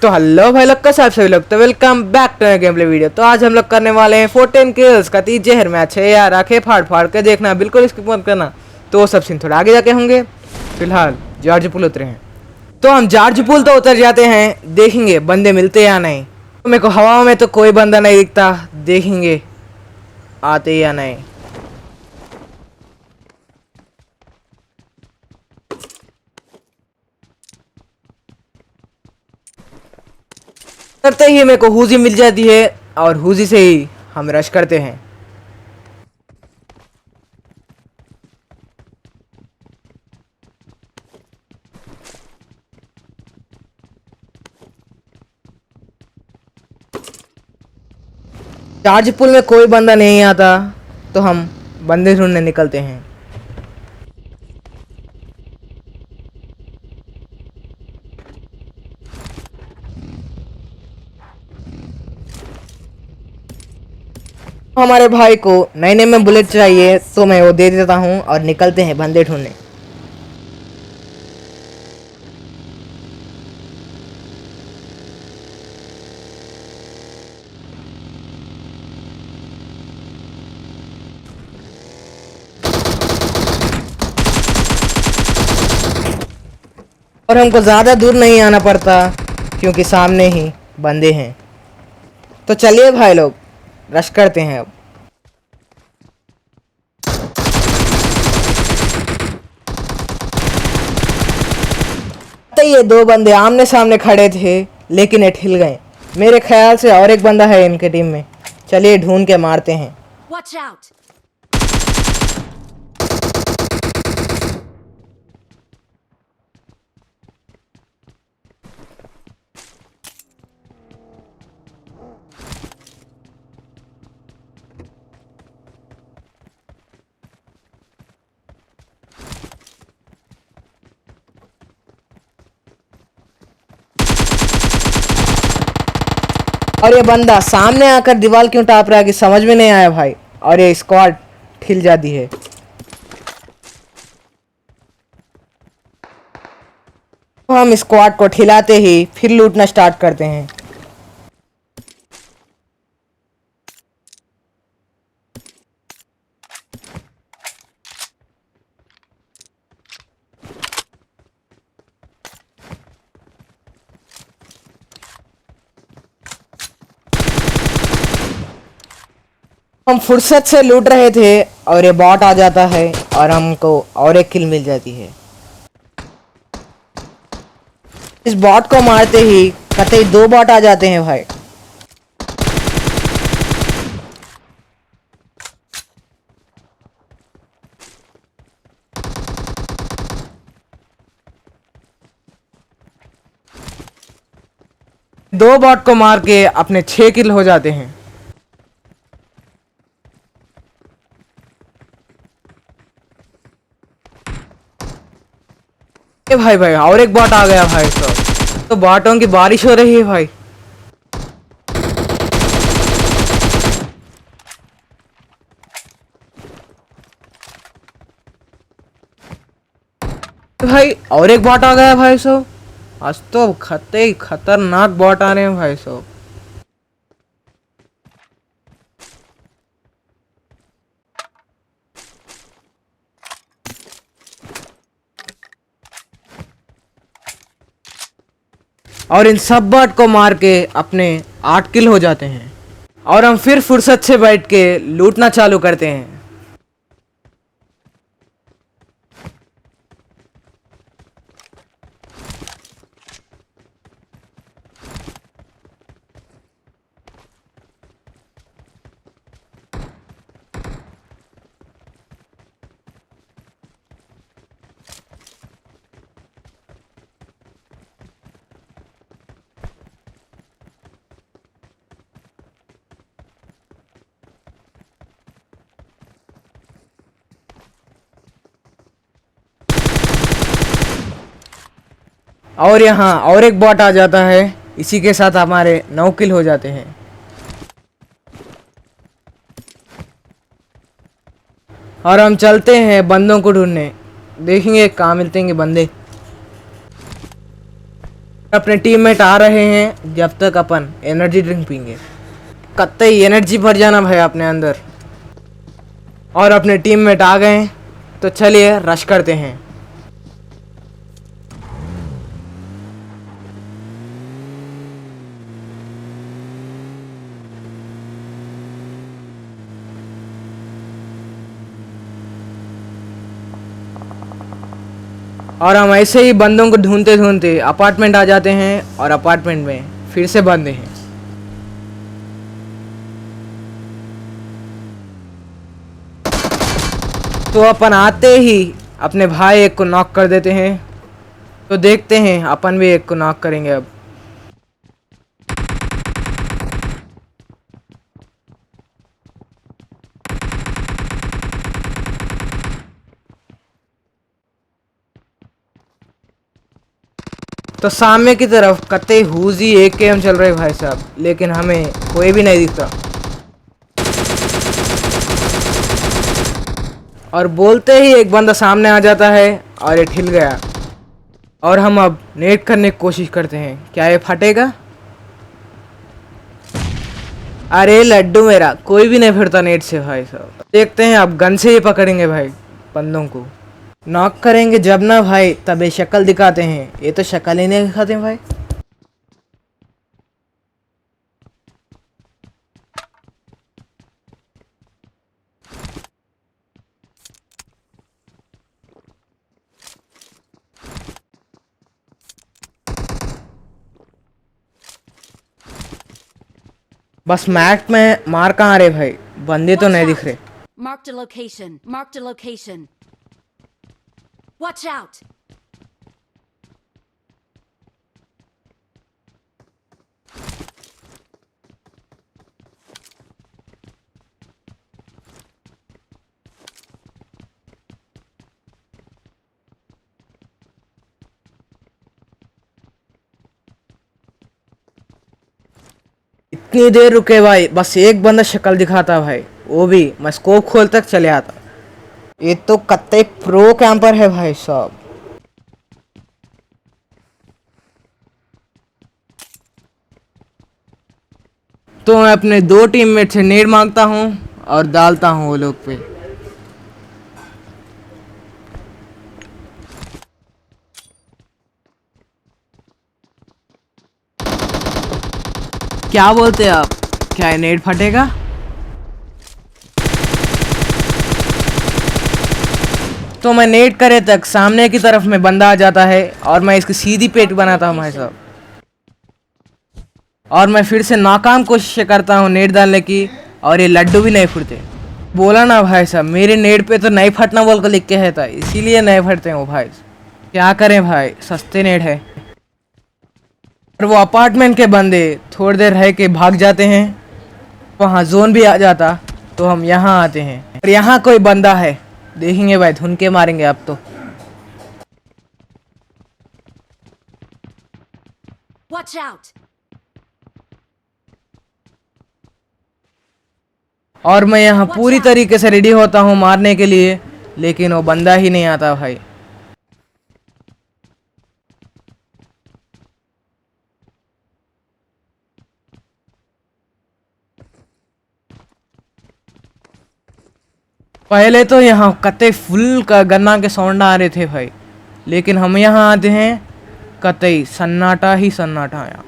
तो हेलो भाई लोग, कैसे आप सभी लोग। तो welcome back to game play video. तो आज हम लोग करने वाले हैं 14 किल्स का 30 जहर मैच है यार। आंखें फाड़ फाड़ के देखना, बिल्कुल स्किप मत करना। तो वो सब सीन थोड़ा आगे जाके होंगे। फिलहाल जॉर्ज पुल उतरे हैं, तो हम जॉर्ज पुल तो उतर जाते हैं। देखेंगे बंदे मिलते या नहीं। तो मेरे को हवा में तो कोई बंदा नहीं दिखता, देखेंगे आते या नहीं। करते ही मेरे को हुजी मिल जाती है और हुजी से ही हम रश करते हैं। चार्ज पुल में कोई बंदा नहीं आता, तो हम बंदे ढूंढने निकलते हैं। हमारे भाई को नए नए में बुलेट चाहिए, तो मैं वो दे देता हूँ और निकलते हैं बंदे ढूंढने। और हमको ज़्यादा दूर नहीं आना पड़ता, क्योंकि सामने ही बंदे हैं। तो चलिए भाई लोग, रश करते हैं अब। तो ये दो बंदे आमने सामने खड़े थे, लेकिन ये ठिल गए। मेरे ख्याल से और एक बंदा है इनके टीम में। चलिए ढूंढ के मारते हैं। Watch out! और ये बंदा सामने आकर दीवार क्यों टाप रहा है कि समझ में नहीं आया भाई। और ये स्क्वाड ठिल जाती है। तो हम स्क्वाड को ठिलाते ही फिर लूटना स्टार्ट करते हैं। हम फुर्सत से लूट रहे थे और ये बॉट आ जाता है और हमको और एक किल मिल जाती है। इस बॉट को मारते ही कतई दो बॉट आ जाते हैं भाई। दो बॉट को मार के अपने 6 किल हो जाते हैं। ए भाई भाई, और एक बॉट आ गया भाई। तो बॉटों की बारिश हो रही है भाई। भाई और एक बॉट आ गया भाई साहब। आज तो खतई खतरनाक बॉट आ रहे हैं भाई साहब। और इन सब बॉट को मार के अपने 8 किल हो जाते हैं। और हम फिर फुर्सत से बैठ के लूटना चालू करते हैं। और यहाँ और एक बॉट आ जाता है। इसी के साथ हमारे 9 किल हो जाते हैं। और हम चलते हैं बंदों को ढूंढने, देखेंगे कहाँ मिलते हैं बंदे। अपने टीममेट आ रहे हैं, जब तक अपन एनर्जी ड्रिंक पीएंगे। कतई एनर्जी भर जाना भाई अपने अंदर। और अपने टीममेट आ गए, तो चलिए रश करते हैं। और हम ऐसे ही बंदों को ढूंढते ढूंढते अपार्टमेंट आ जाते हैं और अपार्टमेंट में फिर से बंद हैं। तो अपन आते ही अपने भाई एक को नॉक कर देते हैं। तो देखते हैं अपन भी एक को नॉक करेंगे अब। तो सामने की तरफ कतई हुजी एक के हम चल रहे भाई साहब, लेकिन हमें कोई भी नहीं दिखता। और बोलते ही एक बंदा सामने आ जाता है और ये हिल गया। और हम अब नेट करने की कोशिश करते हैं, क्या ये फटेगा? अरे लड्डू मेरा, कोई भी नहीं फिरता नेट से भाई साहब। देखते हैं अब गन से ही पकड़ेंगे भाई बंदों को। नॉक करेंगे जब ना भाई, तब ये शक्ल दिखाते हैं। ये तो शक्ल ही नहीं दिखाते भाई। बस मैप में मार कहाँ रहे भाई, बंदे तो नहीं दिख रहे। Marked a location. Marked a location. Watch out. इतनी देर रुके भाई, बस एक बंदा शक्ल दिखाता भाई, वो भी मैं स्कोप खोल तक चले आता। ये तो कत्ते प्रो कैंपर है भाई साहब। तो मैं अपने दो टीममेट से नेड मांगता हूँ और डालता हूँ वो लोग पे। क्या बोलते हैं आप, क्या ये नेट फटेगा? तो मैं नेट करे तक सामने की तरफ में बंदा आ जाता है और मैं इसकी सीधी पेट बनाता हूँ भाई साहब। और मैं फिर से नाकाम कोशिश करता हूँ नेट डालने की, और ये लड्डू भी नहीं फूटते। बोला ना भाई साहब, मेरे नेट पे तो नहीं फटना बोल कर लिख के है था, इसीलिए नहीं फटते हैं वो भाई। क्या करें भाई, सस्ते नेट है। और वो अपार्टमेंट के बंदे थोड़ी देर रह के भाग जाते हैं। वहाँ जोन भी आ जाता, तो हम यहाँ आते हैं और यहाँ कोई बंदा है, देखेंगे भाई, धुन के मारेंगे अब तो। Watch out. और मैं यहाँ पूरी तरीके से रेडी होता हूँ मारने के लिए, लेकिन वो बंदा ही नहीं आता भाई। पहले तो यहाँ कते फुल का गन्ना के साउंड आ रहे थे भाई, लेकिन हम यहाँ आते हैं कतई सन्नाटा ही सन्नाटा आया।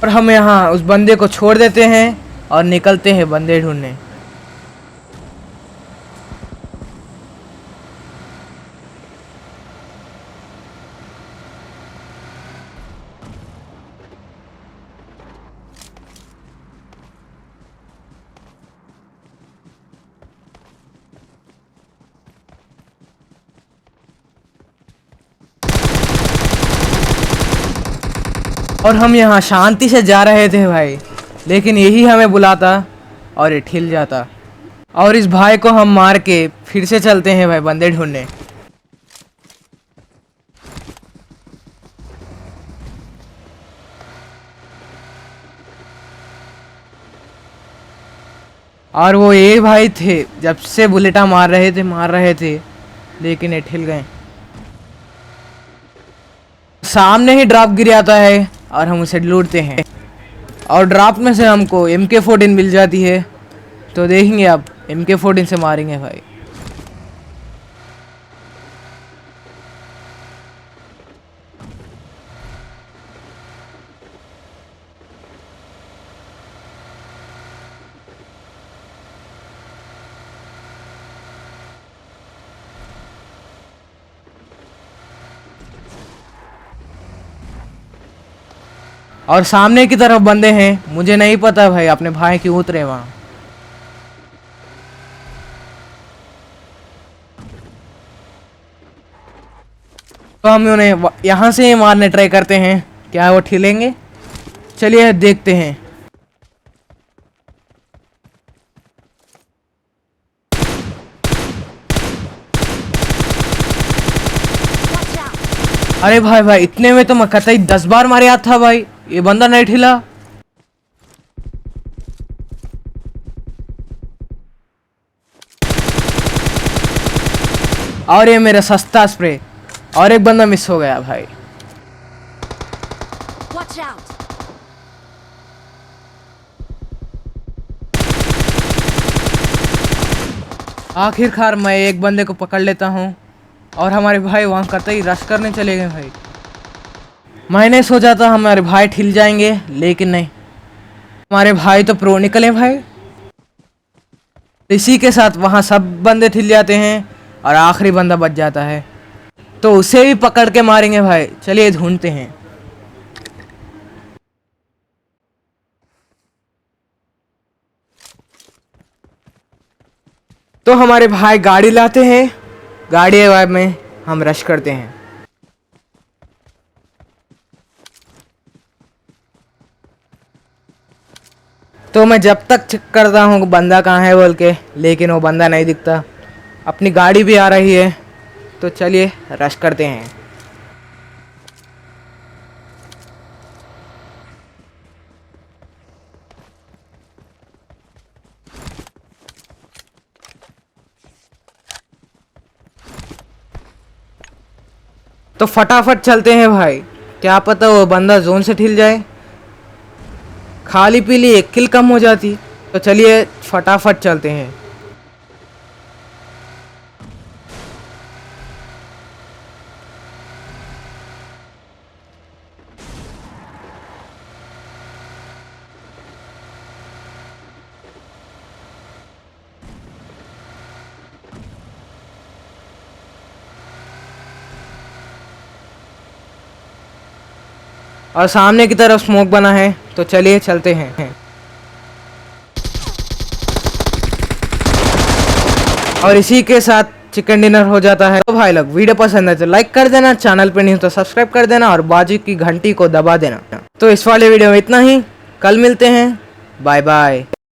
और हम यहाँ उस बंदे को छोड़ देते हैं और निकलते हैं बंदे ढूंढने। और हम यहाँ शांति से जा रहे थे भाई, लेकिन यही हमें बुलाता और ये ठिल जाता। और इस भाई को हम मार के फिर से चलते हैं भाई बंदे ढूंढने। और वो ये भाई थे जब से बुलेटा मार रहे थे लेकिन ये ठिल गए। सामने ही ड्रॉप गिर जाता है और हम उसे लूटते हैं और ड्रॉप में से हमको MK14 मिल जाती है। तो देखेंगे अब MK14 से मारेंगे भाई। और सामने की तरफ बंदे हैं, मुझे नहीं पता भाई अपने भाई क्यों उतरे वहां। तो हम उन्हें यहाँ से ही मारने ट्राई करते हैं, क्या वो ठिलेंगे? चलिए देखते हैं। Watch out! अरे भाई भाई इतने में तो मैं कतई 10 बार मारे आता था भाई, ये बंदा नहीं ठिला। और ये मेरा सस्ता स्प्रे, और एक बंदा मिस हो गया भाई। Watch out! आखिरकार मैं एक बंदे को पकड़ लेता हूँ और हमारे भाई वहाँ कतई रश करने चले गए भाई। मैंने सोचा था हमारे भाई ठिल जाएंगे, लेकिन नहीं, हमारे भाई तो प्रो निकले भाई। इसी के साथ वहाँ सब बंदे ठिल जाते हैं और आखिरी बंदा बच जाता है, तो उसे भी पकड़ के मारेंगे भाई। चलिए ढूंढते हैं। तो हमारे भाई गाड़ी लाते हैं, गाड़ी में हम रश करते हैं। तो मैं जब तक चेक करता हूँ बंदा कहाँ है बोल के, लेकिन वो बंदा नहीं दिखता। अपनी गाड़ी भी आ रही है, तो चलिए रश करते हैं। तो फटाफट चलते हैं भाई, क्या पता वो बंदा जोन से ठिल जाए, खाली पीली एक किल कम हो जाती। तो चलिए फटाफट चलते हैं। और सामने की तरफ स्मोक बना है, तो चलिए चलते हैं। और इसी के साथ चिकन डिनर हो जाता है। तो भाई लोग वीडियो पसंद है तो लाइक कर देना, चैनल पे नहीं हो तो सब्सक्राइब कर देना और बाजू की घंटी को दबा देना। तो इस वाले वीडियो में इतना ही, कल मिलते हैं, बाय बाय।